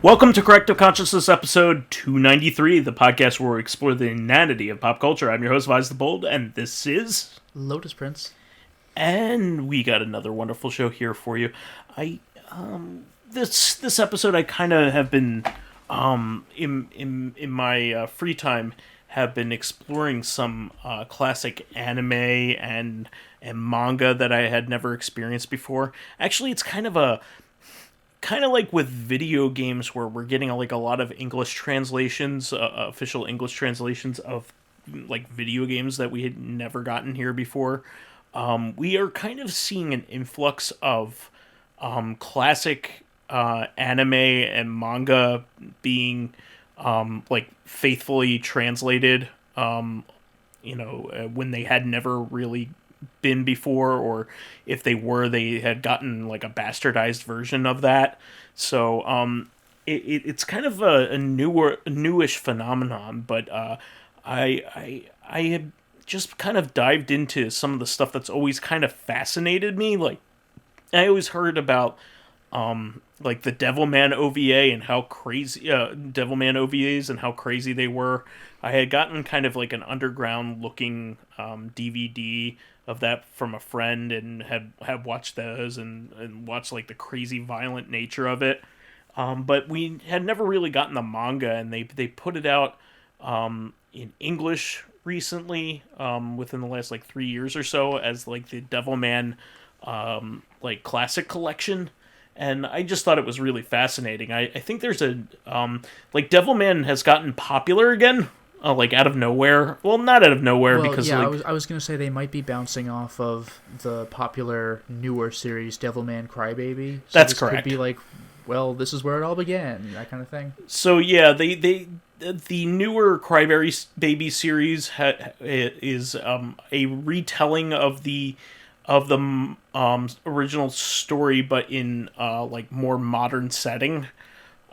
Welcome to Corrective Consciousness episode 293, the podcast where we explore the inanity of pop culture. I'm your host, vysethebold, and this is Lotus Prince. And we got another wonderful show here for you. This episode I kind of have been in my free time have been exploring some classic anime and manga that I had never experienced before. Actually, it's kind of like with video games where we're getting like a lot of English translations, official English translations of like video games that we had never gotten here before. We are kind of seeing an influx of classic anime and manga being like faithfully translated, when they had never really been before, or if they were, they had gotten like a bastardized version of that. So it's kind of a newish phenomenon, but I had just kind of dived into some of the stuff that's always kind of fascinated me. Like, I always heard about like the Devilman OVA and how crazy Devilman OVAs and how crazy they were. I had gotten kind of like an underground looking DVD of that from a friend and had watched those and watched like the crazy violent nature of it. But we had never really gotten the manga, and they put it out in English recently, within the last like 3 years or so, as like the Devilman like classic collection. And I just thought it was really fascinating. I think there's a like Devilman has gotten popular again. Like out of nowhere. Well, not out of nowhere, Well, because yeah, like, I was gonna say they might be bouncing off of the popular newer series Devilman Crybaby. So that's this correct. Could be like, well, this is where it all began, that kind of thing. So yeah, the newer Crybaby series is a retelling of the original story, but in like more modern setting.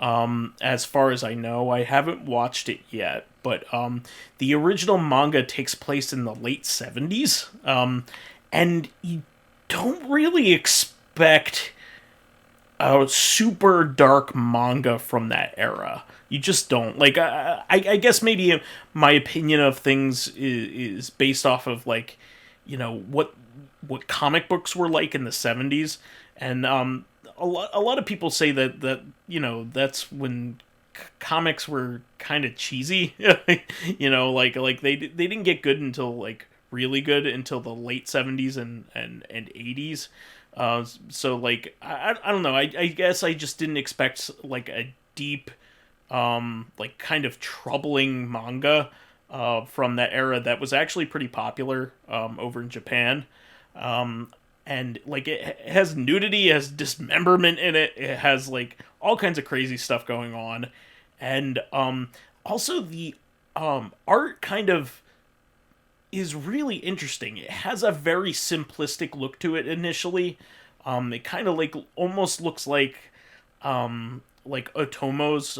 As far as I know, I haven't watched it yet, but the original manga takes place in the late 70s, and you don't really expect a super dark manga from that era. You just don't. Like, I guess maybe my opinion of things is based off of, like, what comic books were like in the 70s, and a lot of people say that that's when comics were kind of cheesy. Like they didn't get good until like really good until the late 70s and 80s. So like I don't know, I guess I just didn't expect like a deep like kind of troubling manga from that era that was actually pretty popular over in Japan. And like it has nudity, it has dismemberment in it, it has like all kinds of crazy stuff going on, and also the art kind of is really interesting. It has a very simplistic look to it initially. It kind of like almost looks like Otomo's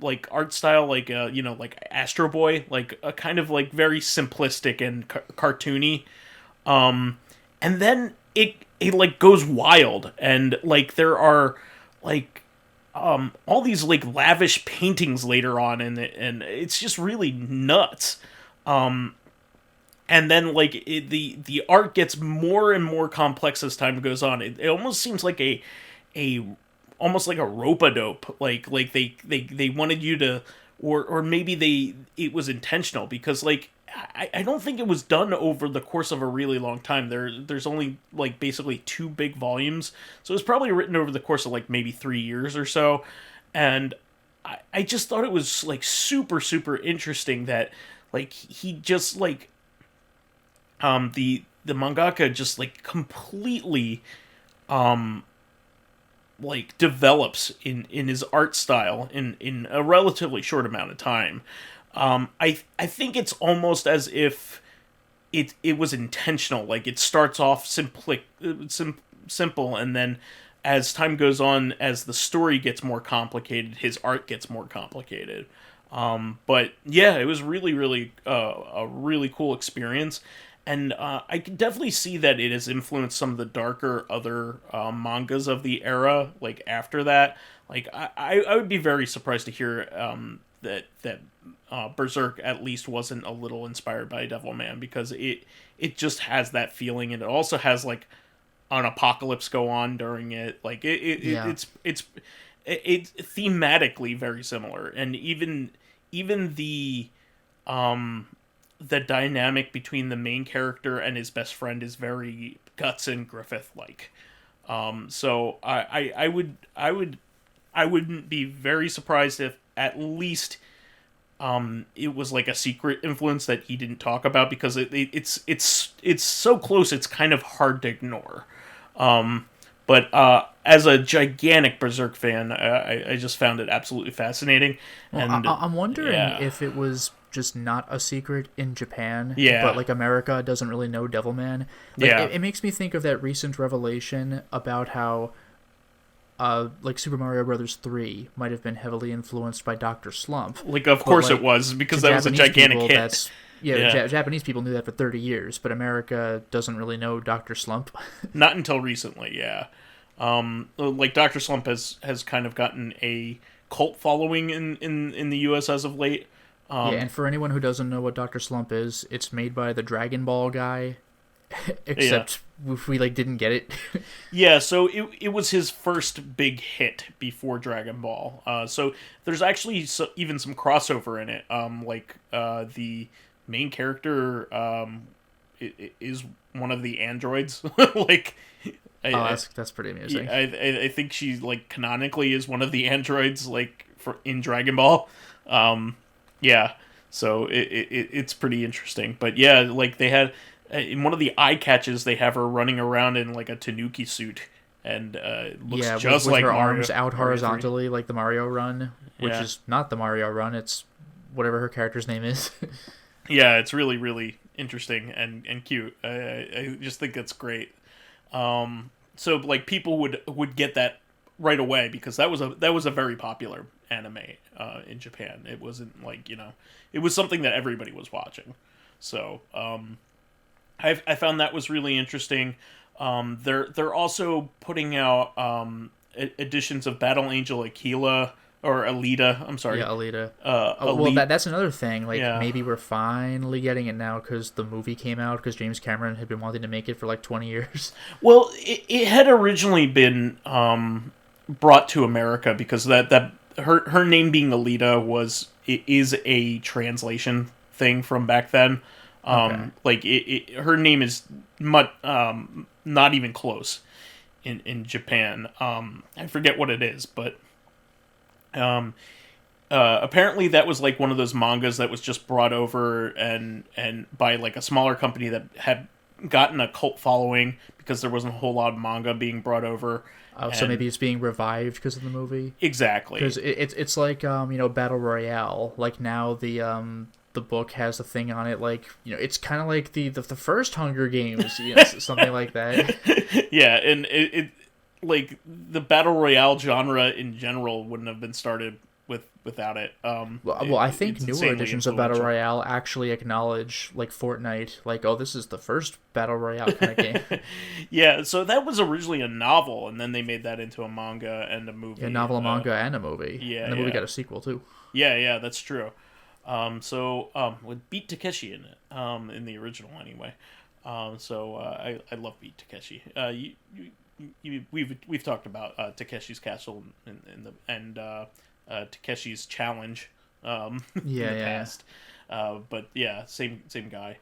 like art style, like like Astro Boy, like a kind of like very simplistic and cartoony. And then it like goes wild, and like there are like all these like lavish paintings later on in it, and it's just really nuts. And then like the art gets more and more complex as time goes on. It almost seems like a almost like a rope-a-dope. Like they wanted you to, or maybe it was intentional, because like I don't think it was done over the course of a really long time. There's only like basically 2 big volumes, so it was probably written over the course of like maybe 3 years or so. And I just thought it was like super super interesting that like he just like the mangaka just like completely like develops in his art style in a relatively short amount of time. I think it's almost as if it was intentional. Like it starts off simple, and then as time goes on, as the story gets more complicated, his art gets more complicated. But yeah, it was really, really a really cool experience. And I can definitely see that it has influenced some of the darker other mangas of the era, like after that. Like I would be very surprised to hear that Berserk at least wasn't a little inspired by Devilman, because it just has that feeling, and it also has like an apocalypse go on during it. Like Yeah. it's thematically very similar, and even the dynamic between the main character and his best friend is very Guts and Griffith like. So I wouldn't be very surprised if at least it was like a secret influence that he didn't talk about, because it's so close, it's kind of hard to ignore. But as a gigantic Berserk fan, I just found it absolutely fascinating. Well, And I'm wondering yeah. if it was just not a secret in Japan, Yeah. but like America doesn't really know Devilman. Like, Yeah. it makes me think of that recent revelation about how like Super Mario Brothers 3 might have been heavily influenced by Dr. Slump. Like, of But, course like, it was, because to that was a Japanese gigantic people, hit. That's, yeah, Yeah. Japanese people knew that for 30 years, but America doesn't really know Dr. Slump. Not until recently, yeah. Like Dr. Slump has kind of gotten a cult following in the US as of late. Yeah, and for anyone who doesn't know what Dr. Slump is, it's made by the Dragon Ball guy, except if we like didn't get it. Yeah, so it was his first big hit before Dragon Ball. So there's actually even some crossover in it. The main character is one of the androids. Like, That's pretty amusing. I think she like canonically is one of the androids like in Dragon Ball. Yeah, so it's pretty interesting. But yeah, like they had in one of the eye catches, they have her running around in like a Tanuki suit, and looks Yeah, just with like her Mario, arms out Mario 3. horizontally like the Mario Run, which Yeah. is not the Mario Run. It's whatever her character's name is. Yeah, it's really really interesting and cute. I just think that's great. So like people would get that right away, because that was a very popular anime in Japan. It wasn't like, it was something that everybody was watching. So I found that was really interesting. They're also putting out editions of Battle Angel Aquila, or Alita. I'm sorry. Yeah, Alita. Alita. Well, that's another thing. Like, Yeah. maybe we're finally getting it now because the movie came out, because James Cameron had been wanting to make it for like 20 years. Well, it had originally been brought to America, because that her name being Alita is a translation thing from back then. Okay. Like her name is not even close in Japan. I forget what it is, but apparently that was like one of those mangas that was just brought over and by like a smaller company that had gotten a cult following, because there wasn't a whole lot of manga being brought over. So maybe it's being revived because of the movie. Exactly. Because it's like Battle Royale. Like, now the book has a thing on it, like, it's kind of like the first Hunger Games, something like that. Yeah, and it like the battle royale genre in general wouldn't have been started without it. Well, I think it's newer insanely editions of Battle influential. Royale actually acknowledge, like Fortnite, like, oh, this is the first Battle Royale kind of game. Yeah, so that was originally a novel, and then they made that into a manga and a movie. A novel, a manga, and a movie. Yeah, and the movie yeah. got a sequel too. Yeah, that's true. With Beat Takeshi in it, in the original anyway. I love Beat Takeshi. We've talked about Takeshi's Castle and Takeshi's Challenge in Yeah, the yeah. past. But yeah, same guy.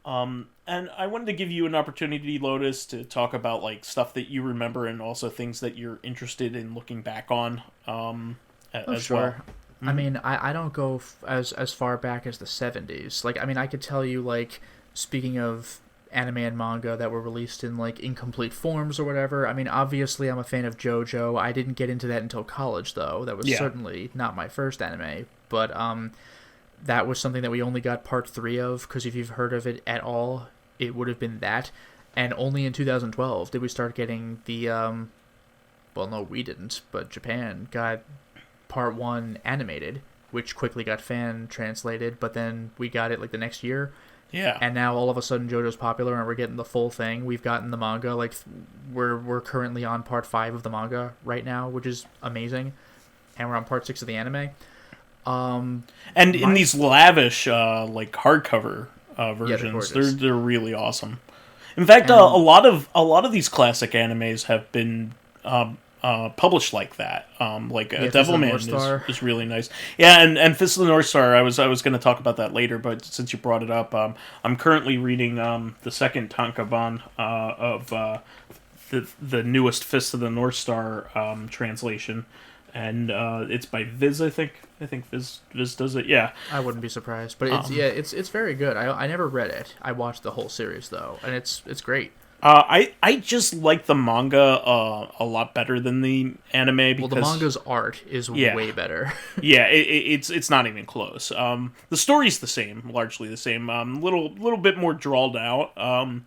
And I wanted to give you an opportunity, Lotus, to talk about like stuff that you remember, and also things that you're interested in looking back on. As Sure. well. I mean, I don't go as far back as the 70s. Like, I mean, I could tell you, like, speaking of anime and manga that were released in, like, incomplete forms or whatever, I mean, obviously I'm a fan of JoJo. I didn't get into that until college, though. That was certainly not my first anime. But that was something that we only got part 3 of, because if you've heard of it at all, it would have been that. And only in 2012 did we start getting the, well, no, we didn't, but Japan got part 1 animated, which quickly got fan translated, but then we got it like the next year. Yeah. And now all of a sudden JoJo's popular and we're getting the full thing. We've gotten the manga, like we're currently on part 5 of the manga right now, which is amazing. and we're on part 6 of the anime. And in these lavish like hardcover versions, they're they're really awesome. In fact, a lot of these classic animes have been published like that. Like Devilman is really nice. Yeah, and Fist of the North Star. I was going to talk about that later, but since you brought it up, I'm currently reading the second tankobon of the newest Fist of the North Star translation, and it's by Viz. I think Viz does it. Yeah, I wouldn't be surprised, but it's very good. I never read it. I watched the whole series though, and it's great. I just like the manga a lot better than the anime because the manga's art is way better. Yeah, it's not even close. The story's the same, largely the same. Little bit more drawn out.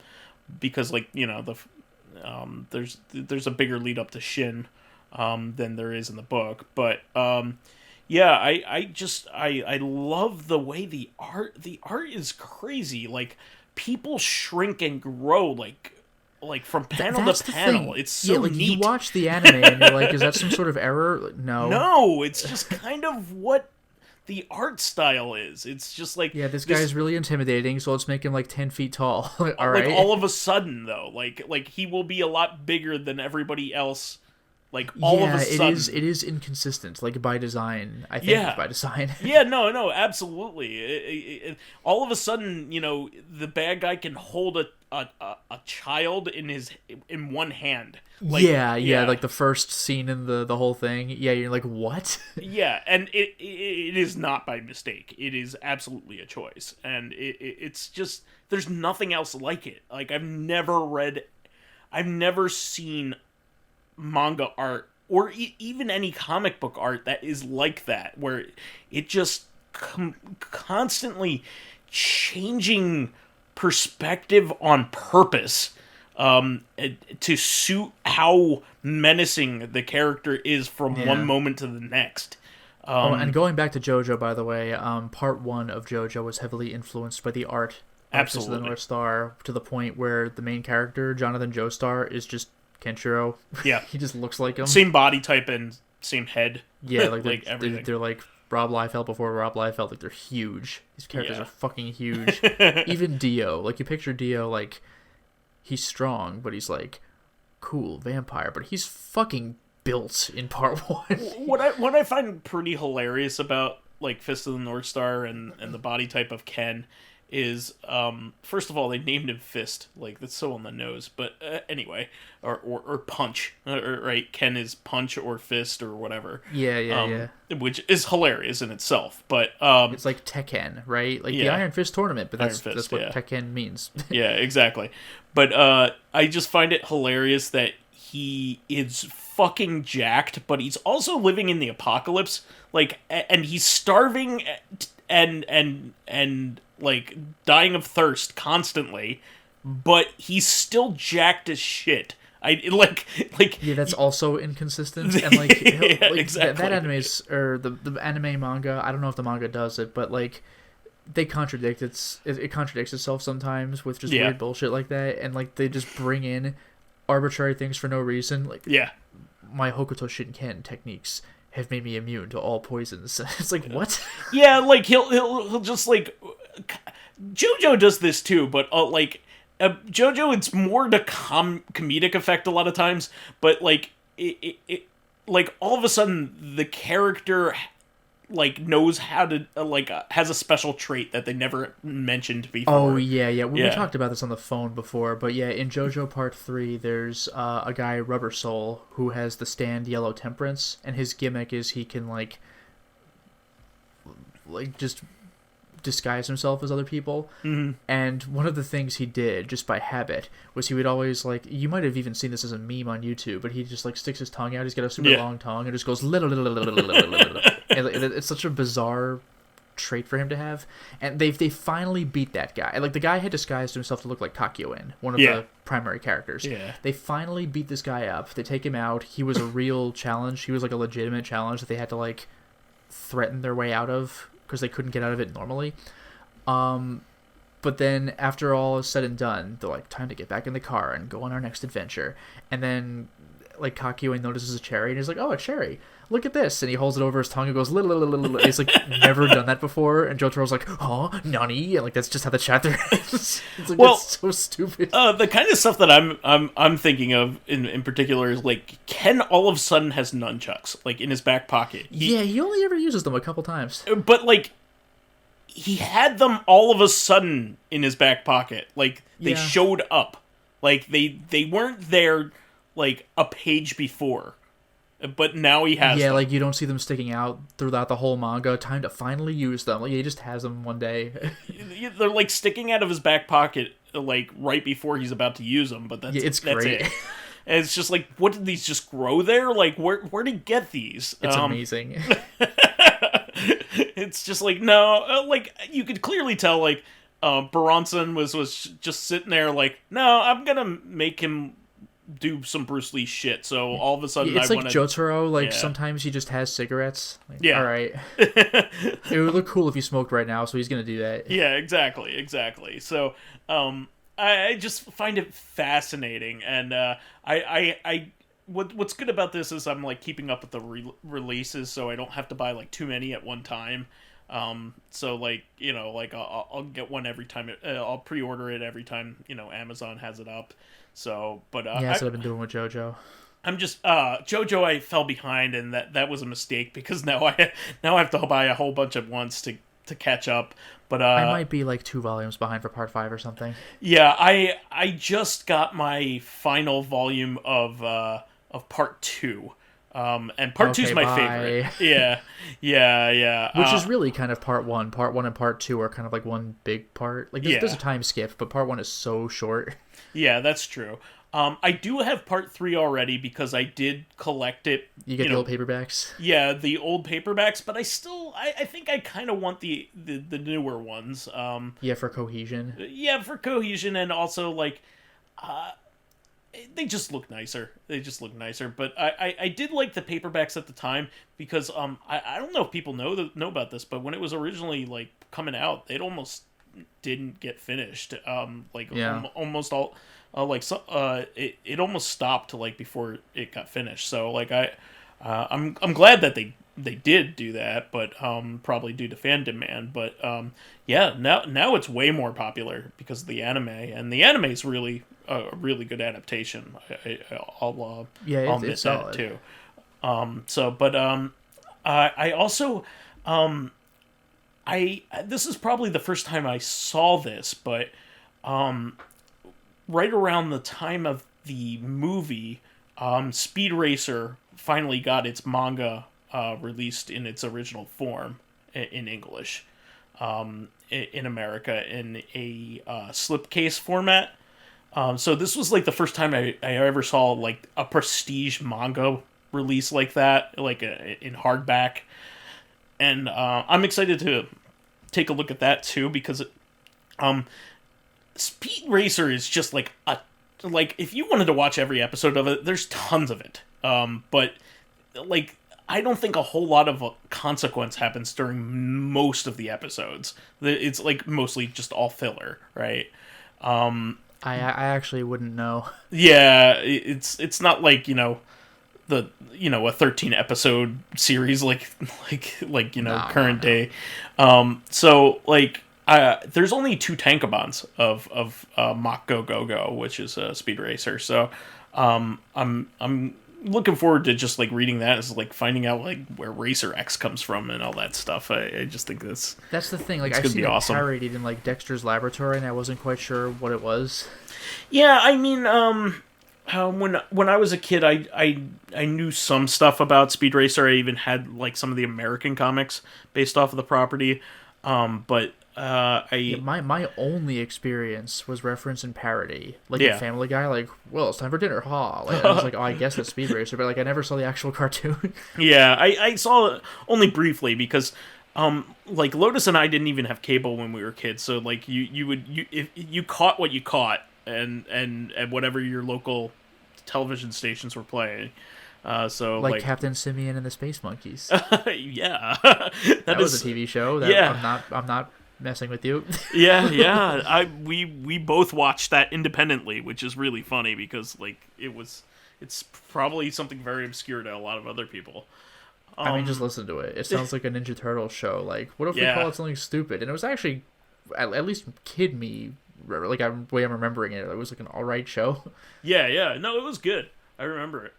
Because like there's a bigger lead up to Shin, than there is in the book. But yeah, I love the way the art is crazy. Like people shrink and grow like from panel to panel. It's so like neat. You watch the anime and you're like, is that some sort of error? No, it's just kind of what the art style is. It's just like this guy's really intimidating, so let's make him like 10 feet tall. All right. Like all of a sudden though, like he will be a lot bigger than everybody else. Like all of a sudden, it is inconsistent. Like by design, I think it's by design. Yeah, no, absolutely. All of a sudden, the bad guy can hold a child in one hand. Like, yeah. Like the first scene in the whole thing. Yeah, you're like, what? Yeah, and it is not by mistake. It is absolutely a choice, and it's just there's nothing else like it. Like I've never seen manga art or even any comic book art that is like that, where it just constantly changing perspective on purpose to suit how menacing the character is from one moment to the next. And going back to JoJo, by the way, part 1 of JoJo was heavily influenced by the art of Fist of the North Star, to the point where the main character, Jonathan Joestar, is just Kenshiro. Yeah. He just looks like him. Same body type and same head. Yeah, like, like everything. They're like Rob Liefeld before Rob Liefeld. Like, they're huge. These characters are fucking huge. Even Dio. Like, you picture Dio, like, he's strong, but he's, like, cool vampire. But he's fucking built in part 1. What I find pretty hilarious about, like, Fist of the North Star and the body type of Ken is, first of all, they named him Fist. Like, that's so on the nose. But anyway, or Punch. Right? Ken is Punch or Fist or whatever. Yeah. Which is hilarious in itself. But it's like Tekken, right? Like the Iron Fist tournament, but that's what Tekken means. Yeah, exactly. But I just find it hilarious that he is fucking jacked, but he's also living in the apocalypse. Like, and he's starving and like dying of thirst constantly, but he's still jacked as shit. That's also inconsistent, and like, exactly. that anime's or the anime manga. I don't know if the manga does it, but like they contradict it contradicts itself sometimes with just weird bullshit like that, and like they just bring in arbitrary things for no reason. Like my Hokuto Shinken techniques have made me immune to all poisons. It's like, what? Yeah, like he'll just like JoJo does this too, but JoJo, it's more to comedic effect a lot of times, but like it like all of a sudden the character like knows how to has a special trait that they never mentioned before. Oh yeah. We talked about this on the phone before, but yeah, in JoJo Part 3, there's a guy, Rubber Soul, who has the stand Yellow Temperance, and his gimmick is he can like just disguise himself as other people. Mm-hmm. And one of the things he did just by habit was he would always like, you might have even seen this as a meme on YouTube, but he just like sticks his tongue out. He's got a super long tongue and just goes little. And it's such a bizarre trait for him to have. And they finally beat that guy. Like, the guy had disguised himself to look like Kakyoin, one of the primary characters. Yeah. They finally beat this guy up. They take him out. He was a real challenge. He was like a legitimate challenge that they had to like threaten their way out of, because they couldn't get out of it normally. But then after all is said and done, they're like, time to get back in the car and go on our next adventure. And then like Kakyoin notices a cherry and he's like, oh, a cherry. Look at this. And he holds it over his tongue and goes, little. He's like, never done that before. And Jotaro's like, oh, nani? And like, that's just how the chapter is. It's like, well, it's so stupid. The kind of stuff that I'm thinking of in particular is like, Ken all of a sudden has nunchucks, like, in his back pocket. He only ever uses them a couple times. But, like, he had them all of a sudden in his back pocket. Like, they showed up. Like, they weren't there, like, a page before. But now he has them. Yeah, like, you don't see them sticking out throughout the whole manga. Time to finally use them. Like, he just has them one day. They're, like, sticking out of his back pocket, like, right before he's about to use them. But that's great. it. And it's just like, what, did these just grow there? Like, where did he get these? It's amazing. It's just like, no, like, you could clearly tell, like, Bronson was just sitting there like, no, I'm gonna make him do some Bruce Lee shit. So all of a sudden, it's like Jotaro. Like sometimes he just has cigarettes. Like, all right. It would look cool if he smoked right now, so he's gonna do that. Yeah, exactly. So, I just find it fascinating, and what's good about this is I'm like keeping up with the releases, so I don't have to buy like too many at one time. So like, you know, like I'll get one every time. I'll pre-order it every time, you know, Amazon has it up. So, but that's what I've been doing with JoJo. I'm just JoJo. I fell behind, and that was a mistake because now I have to buy a whole bunch at once to catch up. But I might be like 2 volumes behind for part 5 or something. Yeah, I just got my final volume of part 2. And part 2 is my favorite. Yeah. Which is really kind of part 1. Part 1 and part 2 are kind of like one big part. Like there's a time skip, but part 1 is so short. Yeah, that's true. I do have part 3 already because I did collect it. You get the old paperbacks? Yeah, the old paperbacks, but I think I kind of want the newer ones. For cohesion. Yeah, for cohesion, and also like they just look nicer. But I did like the paperbacks at the time because I don't know if people know about this, but when it was originally like coming out, it almost didn't get finished. Almost all it almost stopped like before it got finished. So like I'm glad that they did do that, but probably due to fan demand. But now it's way more popular because of the anime, and the anime is really a really good adaptation. I'll admit that too. I also this is probably the first time I saw this, but right around the time of the movie, Speed Racer finally got its manga released in its original form in English in America in a slipcase format. So this was like the first time I ever saw like a prestige manga release like that, like in hardback. And I'm excited to take a look at that too because Speed Racer is just like if you wanted to watch every episode of it, there's tons of it. But like I don't think a whole lot of consequence happens during most of the episodes. It's like mostly just all filler, right? I actually wouldn't know. Yeah, it's not like, you know, a 13 episode series like current day. So like there's only 2 tankobons of Mach Go Go Go, which is Speed Racer. So I'm looking forward to just like reading that, as like finding out like where Racer X comes from and all that stuff. I just think that's the thing. Like I've seen it parodied in like Dexter's Laboratory, and I wasn't quite sure what it was. Yeah, I mean, when I was a kid, I knew some stuff about Speed Racer. I even had like some of the American comics based off of the property. But my only experience was reference and parody, like in Family Guy, like, well, it's time for dinner, ha. Like, I was like, oh, I guess it's Speed Racer, but like I never saw the actual cartoon. Yeah, I saw it only briefly because like Lotus and I didn't even have cable when we were kids, so like if you caught what you caught and whatever your local television stations were playing. So like Captain Simeon and the Space Monkeys. Yeah, that was a TV show. I'm not messing with you. Yeah. We both watched that independently, which is really funny because like it was It's probably something very obscure to a lot of other people. I mean, just listen to it. It sounds like a Ninja Turtles show. Like, what if we call it something stupid? And it was actually, at least kid me, like the way I'm remembering it. It was like an alright show. Yeah. No, it was good. I remember it.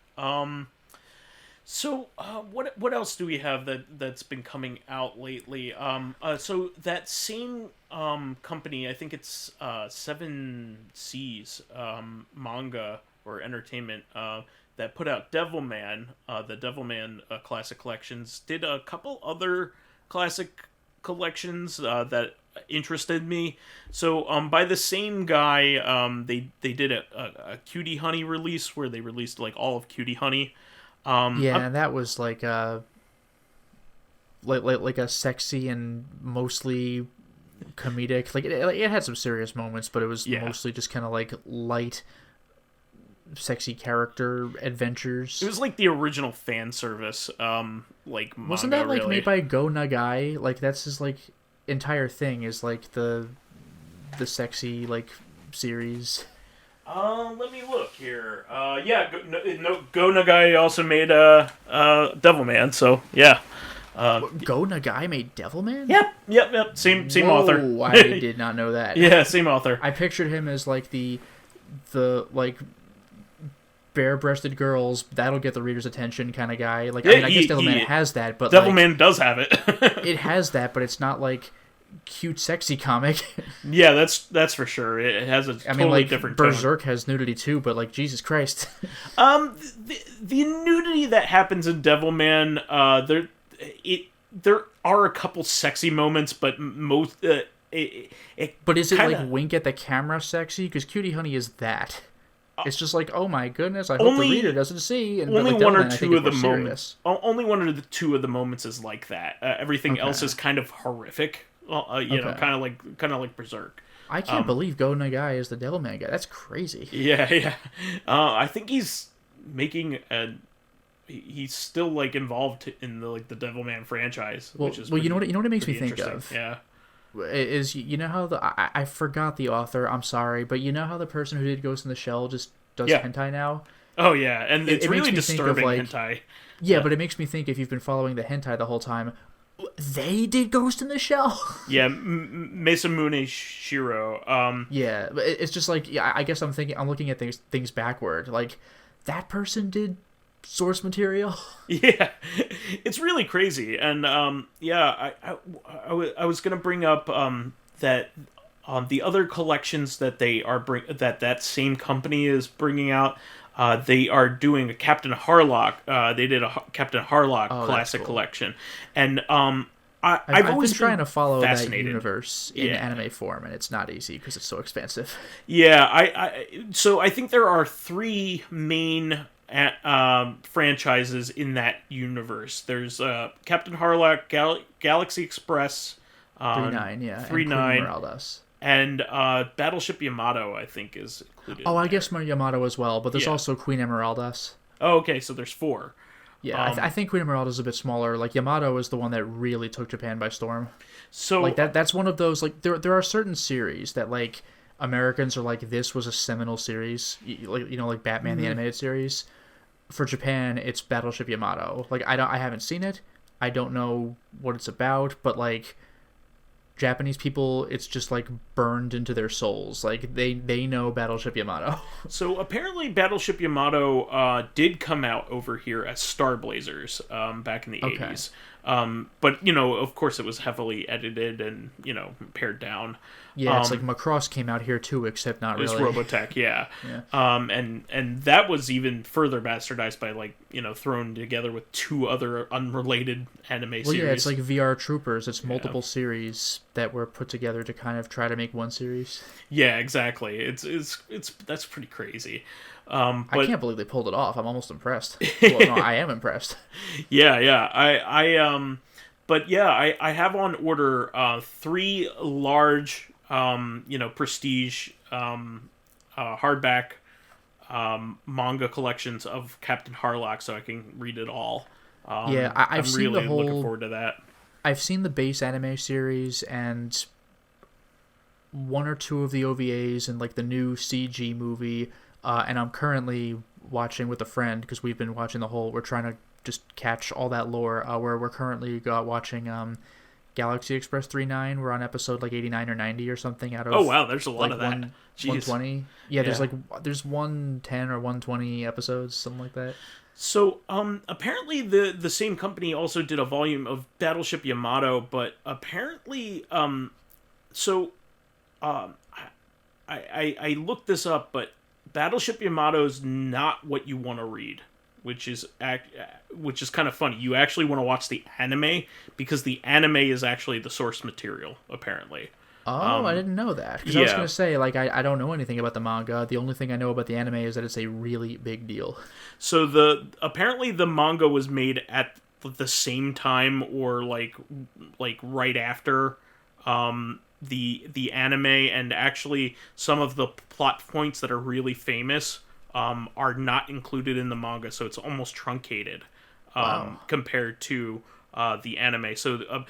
So, what else do we have that's been coming out lately? So that same company, I think it's Seven Seas Manga or Entertainment, that put out Devilman, the Devilman classic collections, did a couple other classic collections that interested me. So by the same guy, they did a Cutie Honey release where they released like all of Cutie Honey. And that was like a sexy and mostly comedic. Like it had some serious moments, but it was mostly just kind of like light, sexy character adventures. It was like the original fan service, like manga, wasn't that like really. made by Go Nagai? Like that's his like entire thing is like the sexy like series. Let me look here. Go Nagai also made Devilman, so yeah. Go Nagai made Devilman? Yep. Same author. I did not know that. Yeah, same author. I pictured him as like the like bare-breasted girls, that'll get the reader's attention kind of guy. Like, I guess Devilman has that, but Devilman does have it. It has that, but it's not like cute, sexy comic. Yeah, that's for sure. It has a totally different tone. Berserk has nudity too, but like Jesus Christ. The nudity that happens in Devilman, there are a couple sexy moments, but most but is it like wink at the camera sexy? Because Cutie Honey is that. It's just like, oh my goodness, I hope the reader doesn't see. And only one or two of the moments. Only one or two of the moments is like that. Everything else is kind of horrific. Know, kind of like Berserk. I can't believe Go Nagai is the Devilman guy. That's crazy. Yeah. I think he's making he's still like involved in the Devilman franchise. Which is you know what it makes me think of. Yeah. Is how I forgot the author. I'm sorry, but you know how the person who did Ghost in the Shell just does hentai now. Oh yeah, and it's really disturbing hentai. Yeah, but it makes me think if you've been following the hentai the whole time. They did Ghost in the Shell. Yeah, Masamune Shiro. Yeah, but it's just like I guess I'm looking at things backward. Like that person did source material. Yeah, it's really crazy, and I was gonna bring up that the other collections that they are that same company is bringing out. They are doing a Captain Harlock. They did a Captain Harlock classic collection, and I've always been trying to follow that universe in anime form, and it's not easy because it's so expensive. Yeah, so I think there are three main franchises in that universe. There's Captain Harlock, Galaxy Express, 3-9, and Battleship Yamato, I think, is included. I guess Yamato as well, but there's also Queen Emeraldas. Oh, okay, so there's four. Yeah, I think Queen Emeraldas is a bit smaller. Like Yamato is the one that really took Japan by storm. So like that's one of those like there are certain series that like Americans are like this was a seminal series, like Batman the animated series. For Japan, it's Battleship Yamato. Like I haven't seen it. I don't know what it's about, but like Japanese people, it's just like burned into their souls. Like they know Battleship Yamato. So apparently Battleship Yamato did come out over here as Star Blazers back in the 80s. But of course it was heavily edited and pared down. Yeah, it's like Macross came out here too, except not really. It's Robotech, yeah. And that was even further bastardized by thrown together with two other unrelated anime series. Well, yeah, it's like VR Troopers. It's multiple series that were put together to kind of try to make one series. Yeah, exactly. It's that's pretty crazy. I can't believe they pulled it off. I'm almost impressed. Well, no, I am impressed. Yeah. I have on order 3 large prestige hardback manga collections of Captain Harlock, so I can read it all. I've seen really the whole. Looking forward to that. I've seen the base anime series and 1 or 2 of the OVAs and like the new CG movie, and I'm currently watching with a friend, because we've been watching we're trying to just catch all that lore. Where we're currently watching Galaxy Express 39. We're on episode like 89 or 90 or something out of. Oh wow, there's a lot like of that. 120. Yeah, there's 110 or 120 episodes, something like that. So, apparently the same company also did a volume of Battleship Yamato, but apparently, I looked this up, but Battleship Yamato is not what you want to read, which is kind of funny. You actually want to watch the anime, because the anime is actually the source material, apparently. Oh, I didn't know that. Because I was going to say, like, I don't know anything about the manga. The only thing I know about the anime is that it's a really big deal. So apparently the manga was made at the same time, or like right after the anime, and actually some of the plot points that are really famous are not included in the manga, so it's almost truncated compared to the anime. So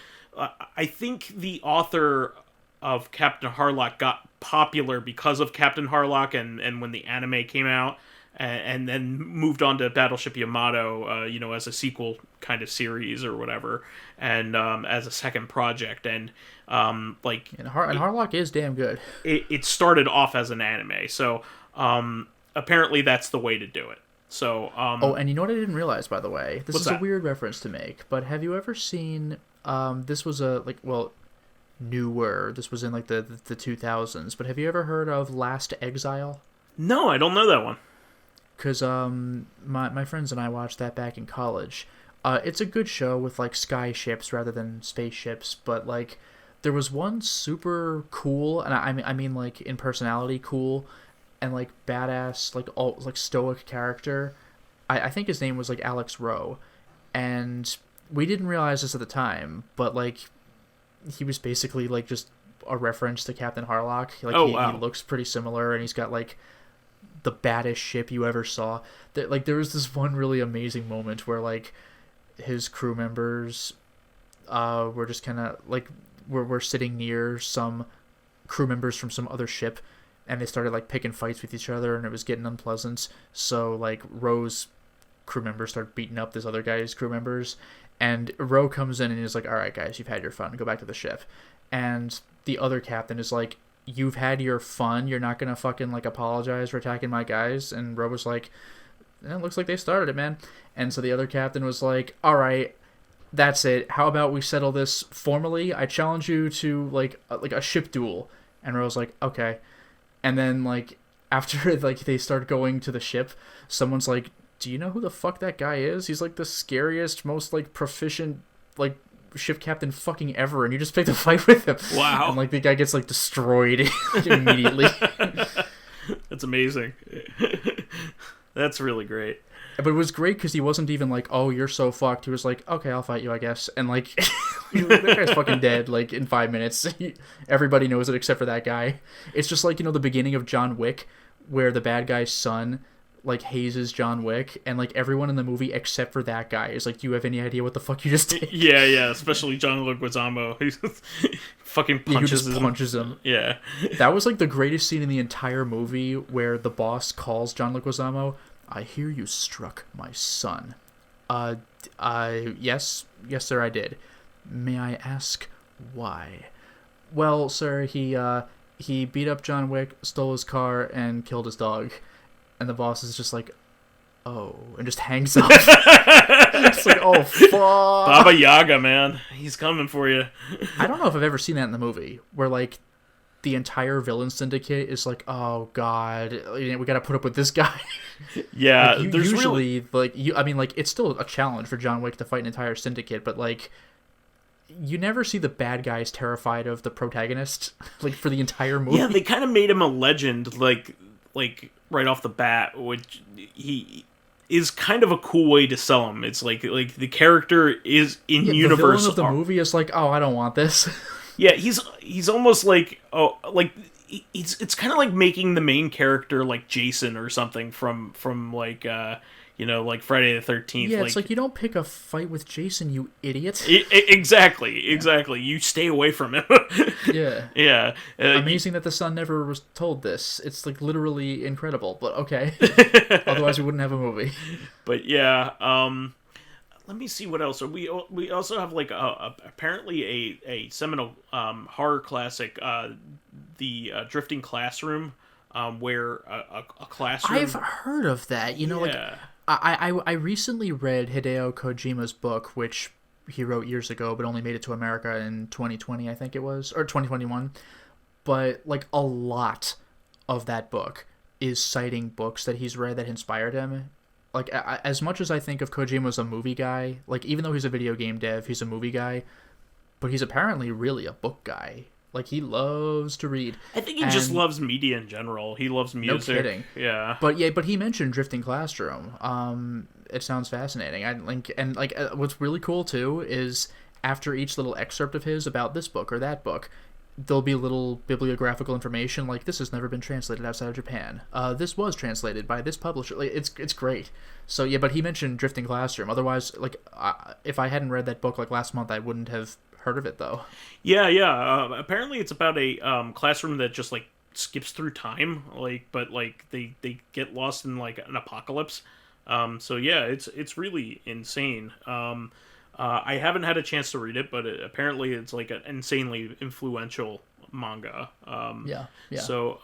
I think the author of Captain Harlock got popular because of Captain Harlock, and when the anime came out, and then moved on to Battleship Yamato, as a sequel kind of series or whatever, and as a second project, and Harlock is damn good. It started off as an anime, so apparently that's the way to do it. So and you know what I didn't realize, by the way? This is a weird reference to make, but have you ever seen this was newer. This was in like the 2000s, but have you ever heard of Last Exile? No, I don't know that one. Because my friends and I watched that back in college. It's a good show with like sky ships rather than spaceships, but like there was one super cool, and I mean like in personality cool, and like badass, like all like stoic character. I think his name was like Alex Rowe, and we didn't realize this at the time, but like he was basically like just a reference to Captain Harlock. Like he looks pretty similar, and he's got like the baddest ship you ever saw. There was this one really amazing moment where like his crew members were just kind of like we're sitting near some crew members from some other ship, and they started like picking fights with each other, and it was getting unpleasant. So like Roe's crew members started beating up this other guy's crew members, and Roe comes in and he's like, all right guys, you've had your fun, go back to the ship. And the other captain is like, you've had your fun, you're not gonna fucking like apologize for attacking my guys? And Roe was like, it looks like they started it, man. And so the other captain was like, all right, that's it, how about we settle this formally? I challenge you to like a ship duel. And Roe's like, okay. And then like after like they start going to the ship, someone's like, do you know who the fuck that guy is? He's like the scariest, most like proficient like ship captain fucking ever, and you just picked a fight with him. Wow. And like the guy gets like destroyed immediately. That's amazing. That's really great. But it was great because he wasn't even like, oh, you're so fucked. He was like, okay, I'll fight you, I guess. And like that guy's fucking dead like in 5 minutes. Everybody knows it except for that guy. It's just like, the beginning of John Wick, where the bad guy's son like hazes John Wick, and like everyone in the movie except for that guy is like, do you have any idea what the fuck you just did? Yeah, especially John Leguizamo. He fucking punches him. Yeah. That was like the greatest scene in the entire movie, where the boss calls John Leguizamo, I hear you struck my son. Yes sir, I did. May I ask why? Well, sir, he beat up John Wick, stole his car, and killed his dog. And the boss is just like, oh, and just hangs up. It's like, oh, fuck. Baba Yaga, man. He's coming for you. I don't know if I've ever seen that in the movie, where, like, the entire villain syndicate is like, oh, God, we gotta put up with this guy. Yeah, like, there's usually, really... it's still a challenge for John Wick to fight an entire syndicate, but, like, you never see the bad guys terrified of the protagonist, like, for the entire movie. Yeah, they kind of made him a legend, like right off the bat, which he is kind of a cool way to sell him. It's like the character is in universe. The villain of the movie is like, oh, I don't want this. Yeah, he's almost like, it's kind of like making the main character like Jason or something from like like Friday the 13th. Yeah, it's like you don't pick a fight with Jason, you idiot. Exactly. You stay away from him. Yeah. Yeah. Amazing that the son never was told this. It's like literally incredible, but okay. Otherwise we wouldn't have a movie. But yeah, let me see what else. We also have like apparently a seminal horror classic, the Drifting Classroom, where a classroom. I've heard of that. Like I recently read Hideo Kojima's book, which he wrote years ago, but only made it to America in 2020, I think it was, or 2021. But like a lot of that book is citing books that he's read that inspired him. Like, as much as I think of Kojima as a movie guy, like, even though he's a video game dev, he's a movie guy, but he's apparently really a book guy. Like, he loves to read. I think he just loves media in general. He loves music. No kidding. Yeah. But he mentioned Drifting Classroom. It sounds fascinating. What's really cool, too, is after each little excerpt of his about this book or that book, there'll be little bibliographical information like this has never been translated outside of Japan. This was translated by this publisher. Like, it's great. So yeah, but he mentioned Drifting Classroom. Otherwise, like if I hadn't read that book like last month, I wouldn't have heard of it though. Yeah. Apparently, it's about a classroom that just like skips through time. But they get lost in like an apocalypse. So yeah, it's really insane. I haven't had a chance to read it, but apparently it's like an insanely influential manga. Yeah. So,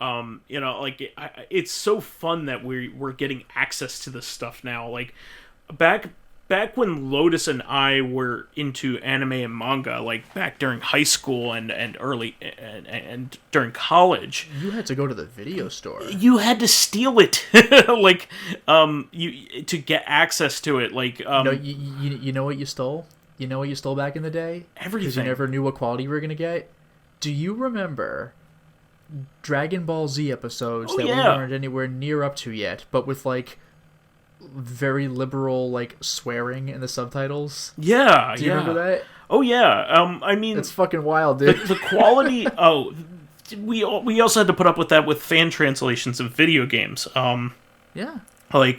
it's so fun that we're getting access to this stuff now. Like, back when Lotus and I were into anime and manga, like back during high school and early and during college, you had to go to the video store. You had to steal it, to get access to it. Like, you know what you stole? You know what you stole back in the day? Everything. Because you never knew what quality you were gonna get. Do you remember Dragon Ball Z episodes we weren't anywhere near up to yet, but with like very liberal like swearing in the subtitles? Yeah. Do you remember that? Oh yeah. I mean, it's fucking wild, dude. The quality. We also had to put up with that with fan translations of video games. Yeah. Like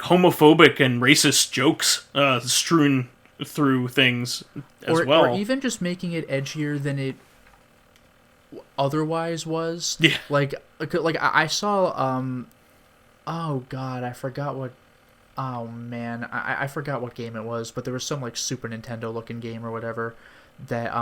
homophobic and racist jokes strewn through things as well. Or even just making it edgier than it otherwise was. Yeah. Like I saw oh god, I forgot what I forgot what game it was, but there was some like Super Nintendo looking game or whatever that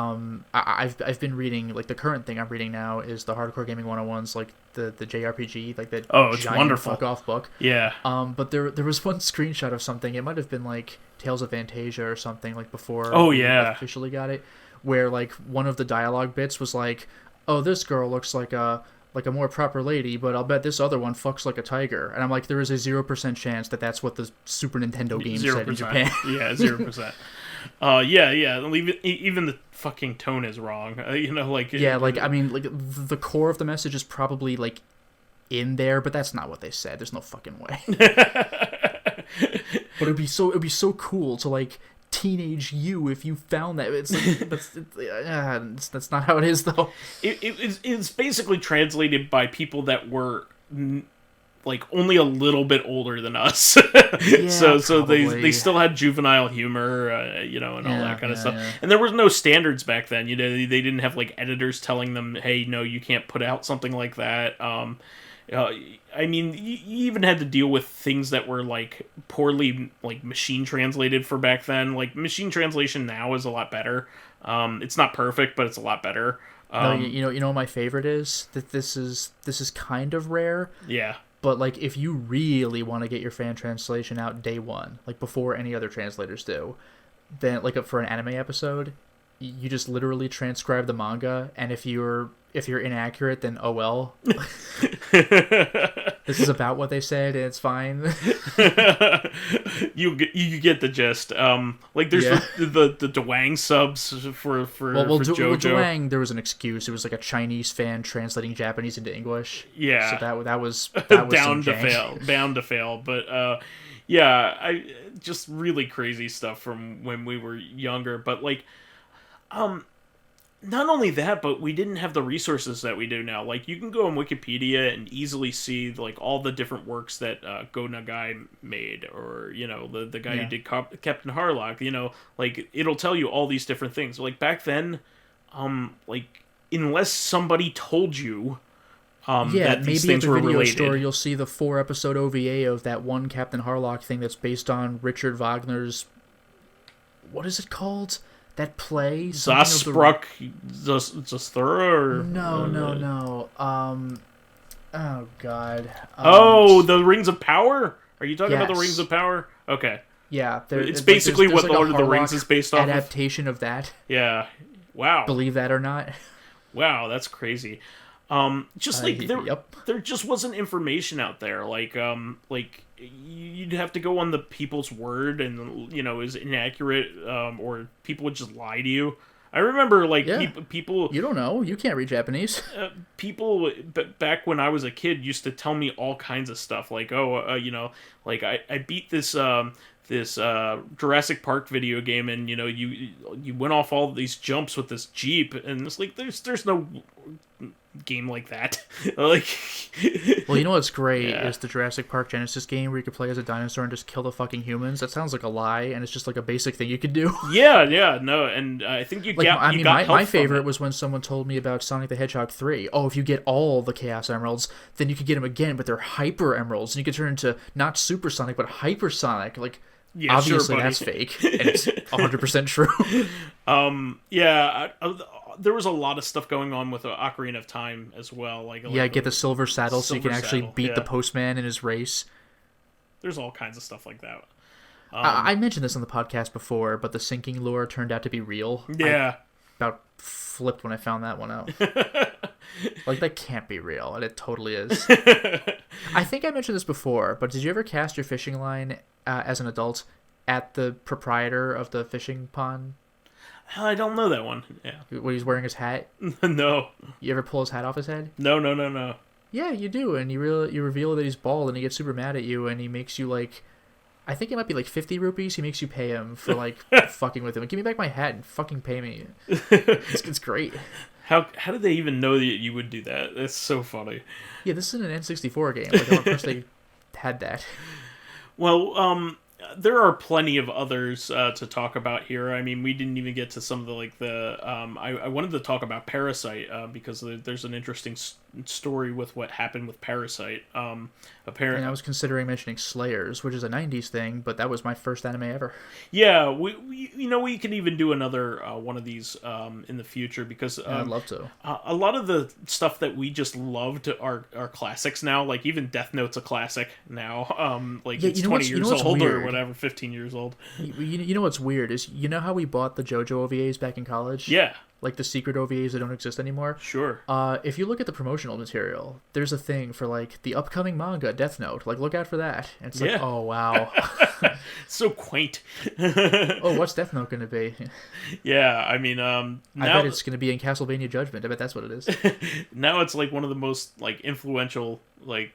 I've been reading. Like the current thing I'm reading now is the Hardcore Gaming 101's like the JRPG, like that it's giant wonderful fuck off book. Yeah. But there was one screenshot of something, it might have been like Tales of Fantasia or something, like before we officially got it, where like one of the dialogue bits was like, oh, this girl looks like a more proper lady, but I'll bet this other one fucks like a tiger. And I'm like, there is a 0% chance that that's what the Super Nintendo game 0%. Said in Japan. Yeah, 0%. Yeah. Even the fucking tone is wrong. Yeah, like I mean, like the core of the message is probably like in there, but that's not what they said. There's no fucking way. But it'd be so cool to like teenage you if you found that. It's like, that's not how it is though. It's basically translated by people that were like only a little bit older than us. Yeah, so they still had juvenile humor, and all that kind of stuff. Yeah. And there was no standards back then. They didn't have like editors telling them, hey, no, you can't put out something like that. I mean, you even had to deal with things that were like poorly like machine translated for back then. Like machine translation now is a lot better. It's not perfect, but it's a lot better. No, you know what my favorite is? That this is kind of rare. Yeah. But like if you really want to get your fan translation out day one, like before any other translators do, then like for an anime episode, you just literally transcribe the manga, and if you're inaccurate, then oh well. This is about what they said, and it's fine. You get the gist. Like there's the Dwang subs for JoJo. Dwang, there was an excuse. It was like a Chinese fan translating Japanese into English. Yeah. So that was bound to fail. But I just really crazy stuff from when we were younger. But like, not only that, but we didn't have the resources that we do now. Like, you can go on Wikipedia and easily see, like, all the different works that Go Nagai made, or, you know, the guy who did Captain Harlock, you know, like, it'll tell you all these different things. Like, back then, like, unless somebody told you that these things were related. Maybe at the video store you'll see the 4-episode OVA of that one Captain Harlock thing that's based on Richard Wagner's... What is it called? That play? Zaspruk Zasthura? No. Oh, God. The Rings of Power? Are you talking about the Rings of Power? Okay. Yeah. It's basically what like Lord of the Rings is based off of. Adaptation of that. Yeah. Wow. Believe that or not. Wow, that's crazy. Just like there just wasn't information out there. Like you'd have to go on the people's word, and you know, is inaccurate, or people would just lie to you. I remember people. You don't know. You can't read Japanese. People back when I was a kid used to tell me all kinds of stuff. Like, you know, like I beat this Jurassic Park video game, and you know, you went off all these jumps with this Jeep, and it's like there's no game like that. Like, well, you know what's great is the Jurassic Park Genesis game where you could play as a dinosaur and just kill the fucking humans. That sounds like a lie, and it's just like a basic thing you could do. No, and I think my favorite was when someone told me about Sonic the Hedgehog 3. Oh, if you get all the Chaos Emeralds, then you could get them again, but they're Hyper Emeralds, and you could turn into not Super Sonic but Hyper Sonic. Like, yeah, obviously sure, that's fake, and it's 100% true. There was a lot of stuff going on with Ocarina of Time as well. Like get the silver saddle so you can actually beat the postman in his race. There's all kinds of stuff like that. I mentioned this on the podcast before, but the sinking lure turned out to be real. Yeah. I about flipped when I found that one out. Like, that can't be real, and it totally is. I think I mentioned this before, but did you ever cast your fishing line as an adult at the proprietor of the fishing pond? I don't know that one. Yeah. When he's wearing his hat? No. You ever pull his hat off his head? No. Yeah, you do, and you reveal that he's bald, and he gets super mad at you, and he makes you, like, I think it might be like 50 rupees. He makes you pay him for, like, fucking with him. Give me back my hat and fucking pay me. It's great. How did they even know that you would do that? That's so funny. Yeah, this is an N64 game. Like, of course they had that. Well, there are plenty of others to talk about here. I mean, we didn't even get to some of I wanted to talk about Parasite because there's an interesting story with what happened with Parasite. Apparently, and I was considering mentioning Slayers, which is a 90s thing, but that was my first anime ever. Yeah, we can even do another one of these in the future because I'd love to. A lot of the stuff that we just loved are classics now. Like, even Death Note's a classic now. It's 20 years old or whatever, 15 years old. You know what's weird is, you know how we bought the JoJo OVAs back in college? Yeah. Like the secret OVAs that don't exist anymore? Sure. If you look at the promotional material, there's a thing for, like, the upcoming manga, Death Note. Like, look out for that. And it's like, oh, wow. So quaint. Oh, what's Death Note going to be? Yeah, I mean, I bet it's going to be in Castlevania Judgment. I bet that's what it is. Now it's, like, one of the most, like, influential, like,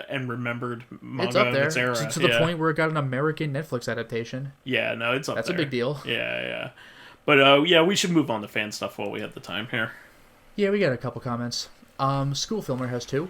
and remembered manga it's up there. Of its era. To the point where it got an American Netflix adaptation. Yeah, no, it's up That's there. A big deal. Yeah. But, we should move on to fan stuff while we have the time here. Yeah, we got a couple comments. School Filmer has 2.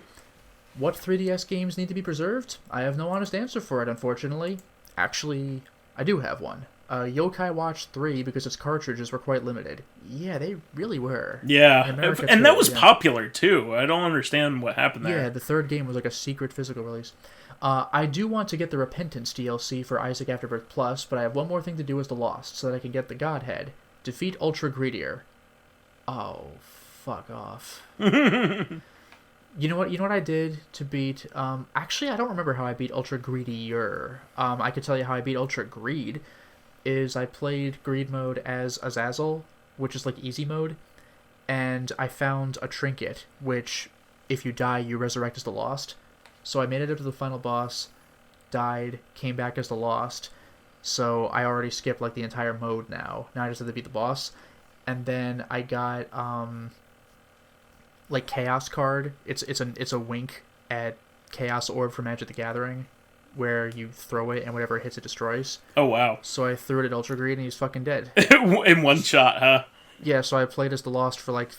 What 3DS games need to be preserved? I have no honest answer for it, unfortunately. Actually, I do have one. Yokai Watch 3, because its cartridges were quite limited. Yeah, they really were. Yeah, and that was popular, too. I don't understand what happened there. Yeah, the third game was like a secret physical release. I do want to get the Repentance DLC for Isaac Afterbirth Plus, but I have one more thing to do as the Lost, so that I can get the Godhead. Defeat Ultra Greedier. Oh, fuck off. You know what I did to beat... actually, I don't remember how I beat Ultra Greedier. I could tell you how I beat Ultra Greed. Is I played Greed mode as Azazel, which is like easy mode, and I found a trinket, which, if you die, you resurrect as the Lost. So I made it up to the final boss, died, came back as the Lost, so I already skipped like the entire mode now. Now I just have to beat the boss. And then I got like Chaos card. It's a wink at Chaos Orb from Magic the Gathering, where you throw it and whatever it hits it destroys. Oh wow. So I threw it at Ultra Greed and he's fucking dead. In one shot, huh? Yeah, so I played as the Lost for like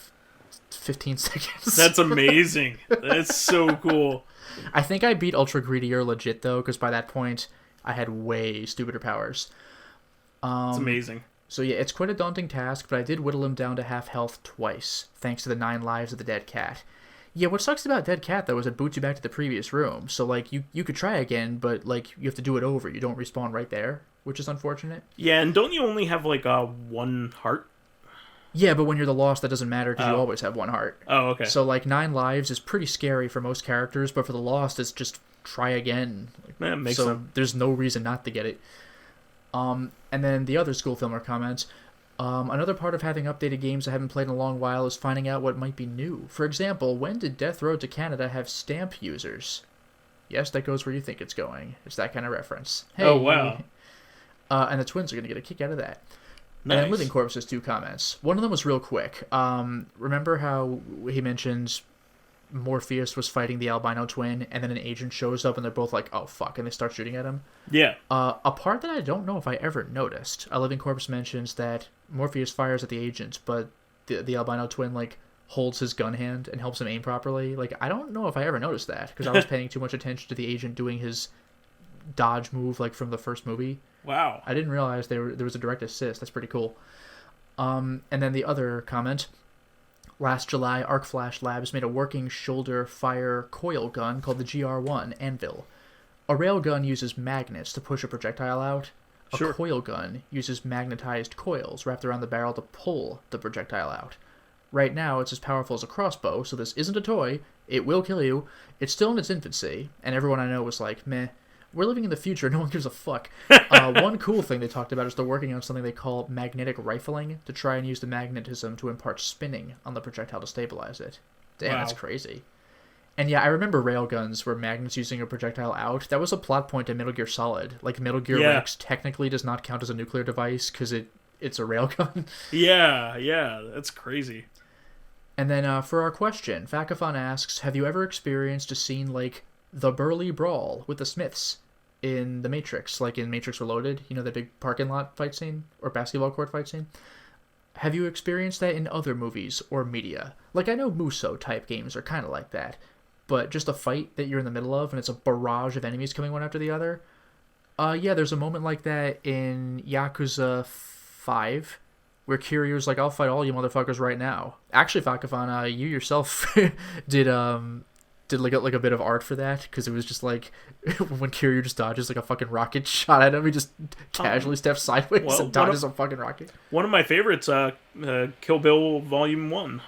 15 seconds. That's amazing. That's so cool. I think I beat Ultra Greedier legit, though, because by that point, I had way stupider powers. It's amazing. So yeah, it's quite a daunting task, but I did whittle him down to half health twice, thanks to the 9 lives of the dead cat. Yeah, what sucks about dead cat, though, is it boots you back to the previous room. So, like, you could try again, but, like, you have to do it over. You don't respawn right there, which is unfortunate. Yeah, and don't you only have, like, 1 heart? Yeah, but when you're the Lost, that doesn't matter, because you always have 1 heart. Oh, okay. So, like, 9 lives is pretty scary for most characters, but for the Lost, it's just try again. That makes so sense. There's no reason not to get it. And then the other School Filmer comments, another part of having updated games I haven't played in a long while is finding out what might be new. For example, when did Death Road to Canada have stamp users? Yes, that goes where you think it's going. It's that kind of reference. Hey. Oh, wow. And the twins are going to get a kick out of that. Nice. And then Living Corpse has 2 comments. One of them was real quick. Remember how he mentions Morpheus was fighting the albino twin, and then an agent shows up, and they're both like, oh, fuck, and they start shooting at him? Yeah. A part that I don't know if I ever noticed. A Living Corpse mentions that Morpheus fires at the agent, but the albino twin, like, holds his gun hand and helps him aim properly. Like, I don't know if I ever noticed that, because I was paying too much attention to the agent doing his dodge move, like, from the first movie. Wow. I didn't realize there was a direct assist. That's pretty cool. And then the other comment. Last July, Arc Flash Labs made a working shoulder-fire coil gun called the GR1 Anvil. A railgun uses magnets to push a projectile out. A coil gun uses magnetized coils wrapped around the barrel to pull the projectile out. Right now, it's as powerful as a crossbow, so this isn't a toy. It will kill you. It's still in its infancy, and everyone I know was like, meh. We're living in the future. No one gives a fuck. One cool thing they talked about is they're working on something they call magnetic rifling to try and use the magnetism to impart spinning on the projectile to stabilize it. Damn, wow. That's crazy. And yeah, I remember railguns where magnets using a projectile out. That was a plot point in Metal Gear Solid. Like, Metal Gear Rex technically does not count as a nuclear device because it's a railgun. Yeah, that's crazy. And then for our question, Fakafon asks, have you ever experienced a scene like the burly brawl with the Smiths in The Matrix, like in Matrix Reloaded, you know, the big parking lot fight scene or basketball court fight scene? Have you experienced that in other movies or media? Like, I know Muso type games are kind of like that, but just a fight that you're in the middle of and it's a barrage of enemies coming one after the other? Yeah, there's a moment like that in Yakuza 5 where Kiryu's like, I'll fight all you motherfuckers right now. Actually, Fakafon, you yourself did like a bit of art for that, because it was just like when Kiryu just dodges like a fucking rocket shot at him, he just casually steps sideways and dodges a fucking rocket. One of my favorites, Kill Bill Volume 1.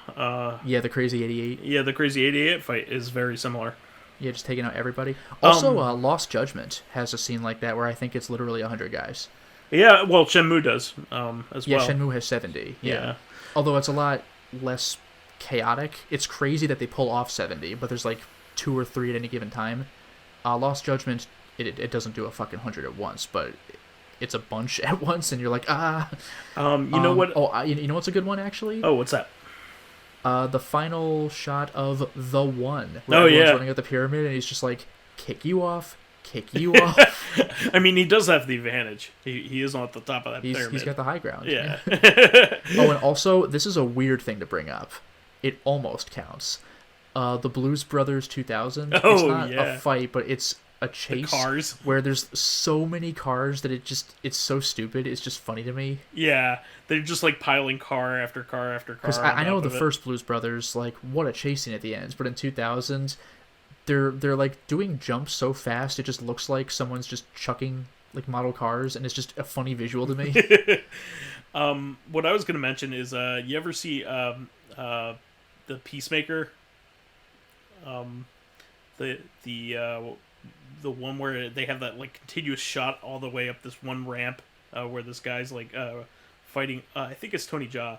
Yeah, the Crazy 88. Yeah, the Crazy 88 fight is very similar. Yeah, just taking out everybody. Also, Lost Judgment has a scene like that where I think it's literally 100 guys. Yeah, well, Shenmue does as well. Yeah, Shenmue has 70. Yeah. Although it's a lot less chaotic. It's crazy that they pull off 70, but there's like 2 or 3 at any given time. Lost Judgment, it doesn't do a fucking 100 at once, but it's a bunch at once, and you're like, You know what? Oh, you know what's a good one, actually? Oh, what's that? The final shot of The One, where everyone's running up the pyramid, and he's just like, kick you off. I mean, he does have the advantage. He is on at the top of that pyramid. He's got the high ground. Yeah. Oh, and also, this is a weird thing to bring up. It almost counts. The Blues Brothers 2000. It's not a fight, but it's a chase. The cars. Where there's so many cars that it's so stupid. It's just funny to me. Yeah, they're just like piling car after car after car. Because I know the first Blues Brothers, like, what a chase scene at the end. But in 2000, they're like doing jumps so fast it just looks like someone's just chucking like model cars, and it's just a funny visual to me. What I was gonna mention is you ever see the Peacemaker? The one where they have that like continuous shot all the way up this one ramp where this guy's like fighting. I think it's Tony Jaa.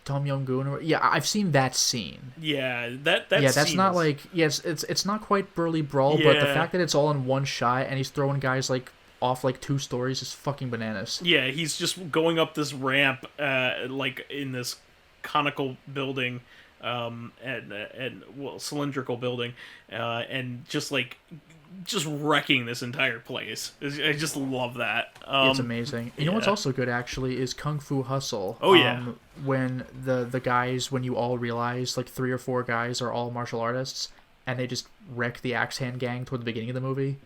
Tom Young-gun. Yeah, I've seen that scene. Yeah, that that's not like it's not quite burly brawl, but the fact that it's all in one shot and he's throwing guys like off like 2 stories is fucking bananas. Yeah, he's just going up this ramp like in this conical building. Cylindrical building, and just like just wrecking this entire place. I just love that. It's amazing. You know what's also good, actually, is Kung Fu Hustle. Oh, yeah. When the guys, when you all realize, like, 3 or 4 guys are all martial artists, and they just wreck the Axe Hand gang toward the beginning of the movie.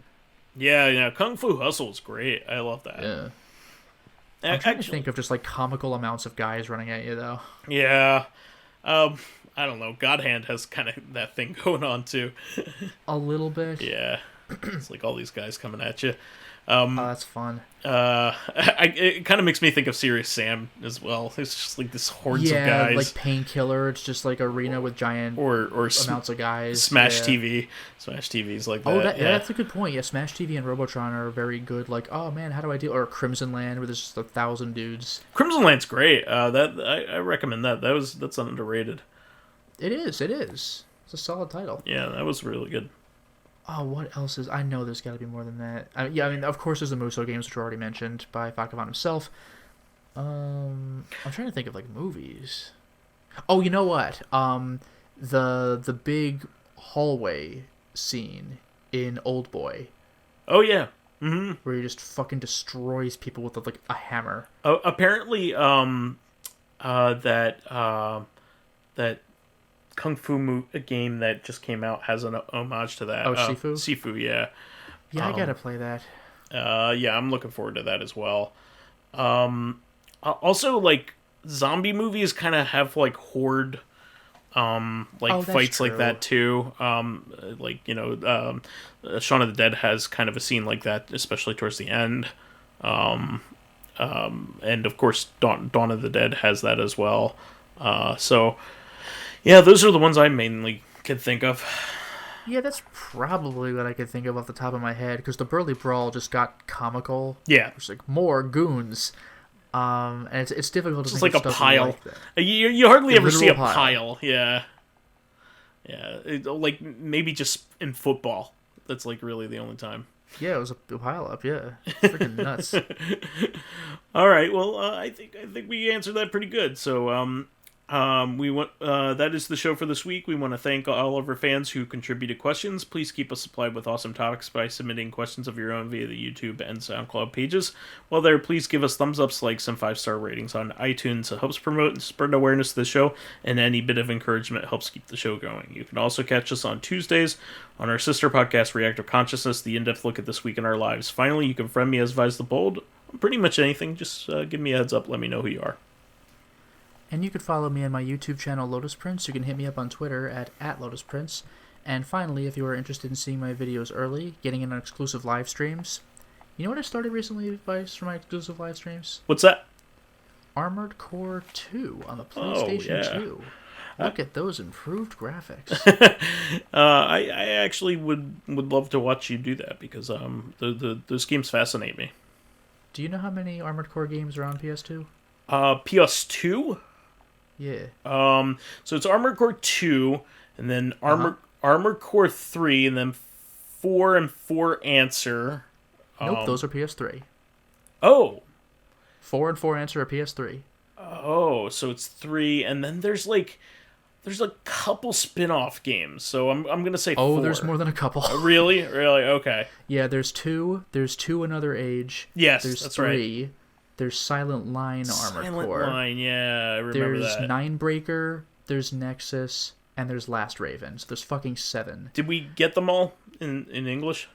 Yeah, Kung Fu Hustle is great. I love that. Yeah. I'm trying to think of just, like, comical amounts of guys running at you, though. Yeah. I don't know. God Hand has kind of that thing going on, too. A little bit. Yeah. It's like all these guys coming at you. Oh, that's fun. It kind of makes me think of Serious Sam as well. It's just like this hordes of guys. Yeah, like Painkiller. It's just like arena with giant or amounts of guys. Smash TV. Smash TV's like that. Oh, that's a good point. Yeah, Smash TV and Robotron are very good. Like, oh man, how do I deal? Or Crimson Land, where there's just 1,000 dudes. Crimson Land's great. I recommend that. That's underrated. It is. It's a solid title. Yeah, that was really good. Oh, what else is... I know there's got to be more than that. I mean, of course there's the Muso games, which were already mentioned by Fakavan himself. I'm trying to think of, like, movies. Oh, you know what? The big hallway scene in Oldboy. Oh, yeah. Mm-hmm. Where he just fucking destroys people with, like, a hammer. Apparently, that Kung Fu game that just came out has an homage to that. Oh, Sifu? Sifu, yeah. Yeah, I gotta play that. Yeah, I'm looking forward to that as well. Also, like, zombie movies kind of have, like, horde, fights true. like that, too. Like, Shaun of the Dead has kind of a scene like that, especially towards the end. And, of course, Dawn of the Dead has that as well. Yeah, those are the ones I mainly could think of. Yeah, that's probably what I could think of off the top of my head, because the Burly Brawl just got comical. Yeah. It's like, more goons. And it's difficult to think like of a pile. Like that. You hardly ever see a pile. pile. Yeah. Yeah, like maybe just in football. That's like really the only time. Yeah, it was a pile up, yeah. Freaking nuts. All right, well, I think we answered that pretty good. So, we want that is the show for this week. We want to thank all of our fans who contributed questions. Please keep us supplied with awesome topics by submitting questions of your own via the YouTube and SoundCloud pages. While there, please give us thumbs ups, likes, and 5-star ratings on iTunes. It helps promote and spread awareness of the show, and any bit of encouragement helps keep the show going. You can also catch us on Tuesdays on our sister podcast, Corrective Consciousness, the in-depth look at this week in our lives. Finally, you can friend me as vysethebold on pretty much anything. Just give me a heads up, let me know who you are. And you can follow me on my YouTube channel, Lotus Prince. You can hit me up on Twitter at Lotus Prince. And finally, if you are interested in seeing my videos early, getting in on exclusive live streams, you know what I started recently, Vice, for my exclusive live streams? What's that? Armored Core 2 on the PlayStation 2. Look at those improved graphics. I actually would love to watch you do that, because those games fascinate me. Do you know how many Armored Core games are on PS2? PS2? Yeah. So it's Armored Core 2, and then Armored Core 3, and then 4 and 4 Answer. Nope, those are PS3. Oh. 4 and 4 Answer are PS3. Oh, so it's 3, and then there's a couple spin-off games. So I'm gonna say 4. Oh, there's more than a couple. Really? Okay. Yeah, there's 2. There's 2 Another Age. Yes, there's that's 3. right. There's Silent Line Armored Core. Silent Line, yeah, I remember that. There's that. Ninebreaker, there's Nexus, and there's Last Raven. So there's fucking 7. Did we get them all in English?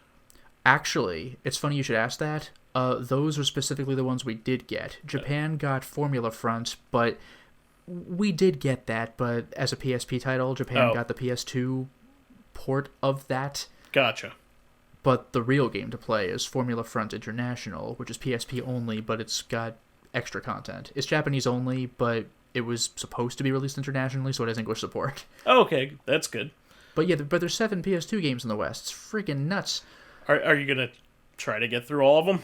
Actually, it's funny you should ask that. Those are specifically the ones we did get. Japan got Formula Front, but we did get that, but as a PSP title, Japan got the PS2 port of that. Gotcha. But the real game to play is Formula Front International, which is PSP only, but it's got extra content. It's Japanese only, but it was supposed to be released internationally, so it has English support. Oh, okay, that's good. But yeah, but there's 7 PS2 games in the West. It's freaking nuts. Are you gonna try to get through all of them?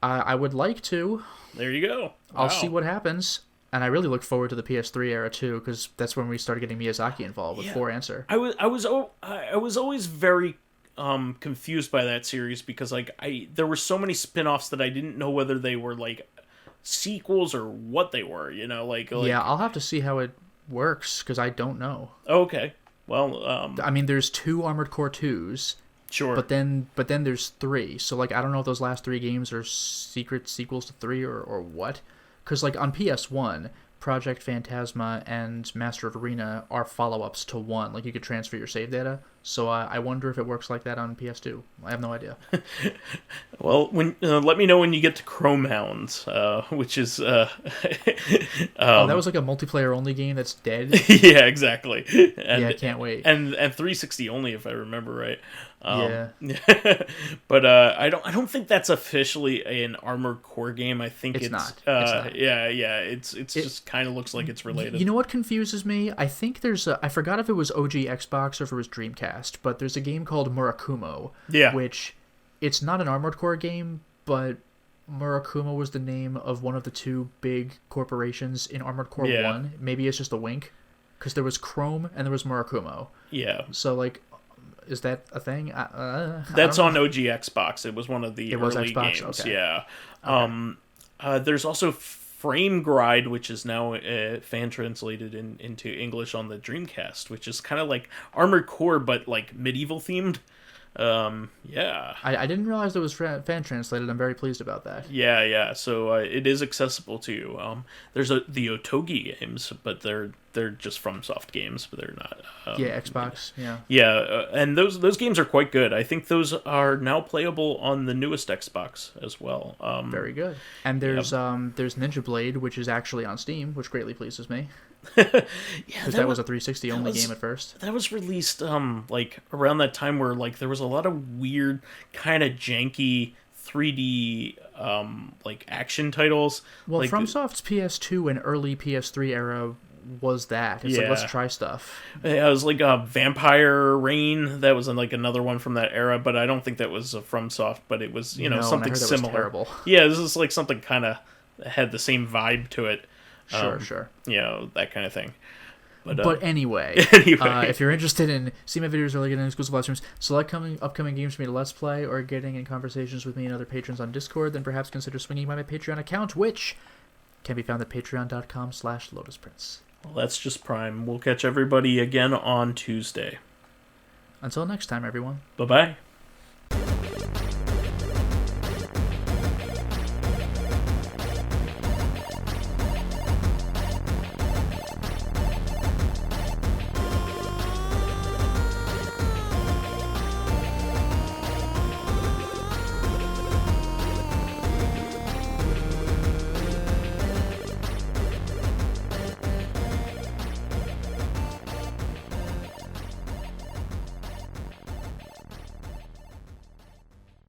I would like to. There you go. Wow. I'll see what happens. And I really look forward to the PS3 era too, because that's when we started getting Miyazaki involved with 4 Answer. I was always very confused by that series, because there were so many spin-offs that I didn't know whether they were like sequels or what they were, yeah, I'll have to see how it works, because I don't know. Okay, well, I mean, there's 2 Armored Core 2s, Sure. But then there's 3. So like I don't know if those last 3 games are secret sequels to 3 or what. Because like on PS1, Project Phantasma and Master of Arena are follow-ups to 1. Like you could transfer your save data. So I wonder if it works like that on PS2. I have no idea. Well, when let me know when you get to Chrome Hounds, which is that was like a multiplayer only game that's dead. yeah, exactly. And, yeah, I can't wait. And 360 only, if I remember right. Yeah. But I don't think that's officially an Armored Core game. I think it's not. It's not. Yeah. It just kind of looks like it's related. You know what confuses me? I think there's I forgot if it was OG Xbox or if it was Dreamcast, but there's a game called Murakumo. Yeah. Which it's not an Armored Core game, but Murakumo was the name of one of the 2 big corporations in Armored Core 1. Maybe it's just a wink, because there was Chrome and there was Murakumo. Yeah. So like, is that a thing? That's on OG Xbox. It was one of the early games. Okay. Yeah. Okay. There's also Frame Gride, which is now fan translated into English on the Dreamcast, which is kind of like Armored Core but like medieval themed. Yeah. I didn't realize it was fan translated. I'm very pleased about that. Yeah. So it is accessible to you. There's the Otogi games, but they're just FromSoft games, but they're not. Xbox. Yeah. Yeah, and those games are quite good. I think those are now playable on the newest Xbox as well. Very good. And there's Ninja Blade, which is actually on Steam, which greatly pleases me. Yeah, that was a 360 only game at first. That was released like around that time where like there was a lot of weird kind of janky 3D like action titles. Well, like FromSoft's PS2 and early PS3 era was that. It's like, let's try stuff. It was like a Vampire Rain. That was like another one from that era, but I don't think that was FromSoft, but it was, something similar. Terrible. Yeah, this is like something kind of had the same vibe to it. Sure. That kind of thing. But anyway, if you're interested in seeing my videos or getting exclusive live streams, select upcoming games for me to Let's Play, or getting in conversations with me and other patrons on Discord, then perhaps consider swinging by my Patreon account, which can be found at patreon.com/Lotus Prince. Well, that's just prime. We'll catch everybody again on Tuesday. Until next time, everyone. Bye-bye.